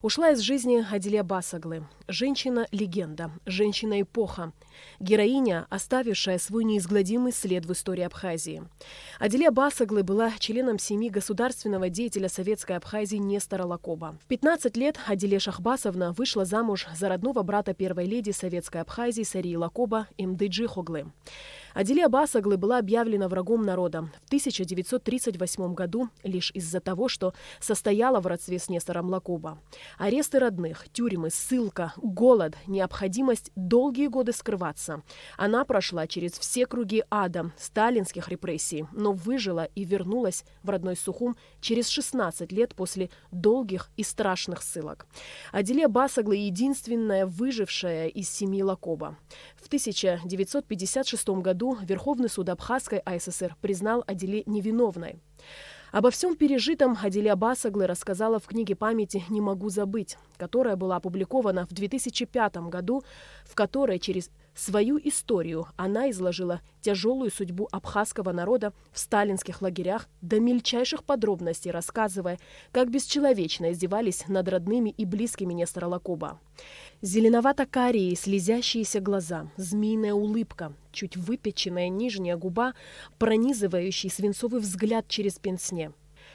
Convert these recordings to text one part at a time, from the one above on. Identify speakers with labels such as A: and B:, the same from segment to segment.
A: Ушла из жизни Адиле Басаглы. Женщина-легенда, женщина-эпоха. Героиня, оставившая свой неизгладимый след в истории Абхазии. Адиле Басаглы была членом семьи государственного деятеля Советской Абхазии Нестора Лакоба. В 15 лет Адиле Шахбасовна вышла замуж за родного брата первой леди Советской Абхазии Сарии Лакоба Мдыджи Хоглы. Адиле Басаглы была объявлена врагом народа в 1938 году лишь из-за того, что состояла в родстве с Нестором Лакоба. Аресты родных, тюрьмы, ссылка, голод, необходимость долгие годы скрываться. Она прошла через все круги ада, сталинских репрессий, но выжила и вернулась в родной Сухум через 16 лет после долгих и страшных ссылок. Адиле Басаглы единственная выжившая из семьи Лакоба. В 1956 году Верховный суд Абхазской АССР признал Адиле невиновной. Обо всем пережитом Адиле Басаглы рассказала в книге памяти «Не могу забыть», которая была опубликована в 2005 году, в которой через свою историю она изложила тяжелую судьбу абхазского народа в сталинских лагерях до мельчайших подробностей, рассказывая, как бесчеловечно издевались над родными и близкими Нестора Лакоба. Зеленовато-карие слезящиеся глаза, змеиная улыбка, чуть выпеченная нижняя губа, пронизывающий свинцовый взгляд через пенсне.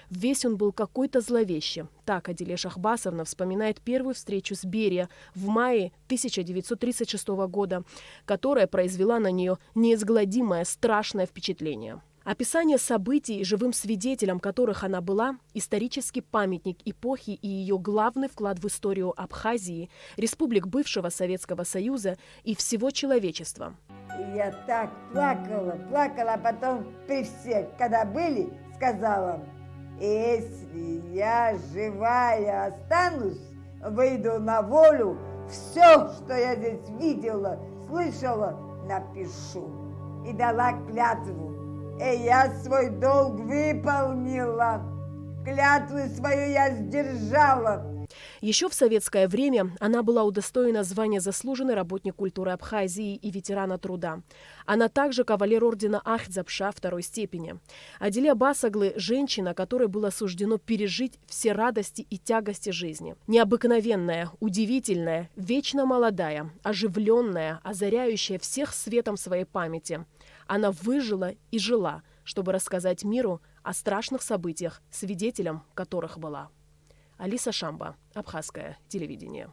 A: Весь он был какой-то зловещий. Так Адиле Шахбасовна вспоминает первую встречу с Берия в мае 1936 года, которая произвела на нее неизгладимое страшное впечатление. Описание событий, живым свидетелем которых она была, исторический памятник эпохи и ее главный вклад в историю Абхазии, республик бывшего Советского Союза и всего человечества.
B: Я так плакала, а потом при всех, когда были, сказала: если я живая останусь, выйду на волю, все, что я здесь видела, слышала, напишу. И дала клятву. И я свой долг выполнила. Клятву свою я сдержала.
A: Еще в советское время она была удостоена звания «Заслуженный работник культуры Абхазии» и ветерана труда. Она также кавалер ордена Ахтзапша второй степени. Адиле Басаглы – женщина, которой было суждено пережить все радости и тягости жизни. Необыкновенная, удивительная, вечно молодая, оживленная, озаряющая всех светом своей памяти. Она выжила и жила, чтобы рассказать миру о страшных событиях, свидетелем которых была. Алиса Шамба, Абхазское телевидение.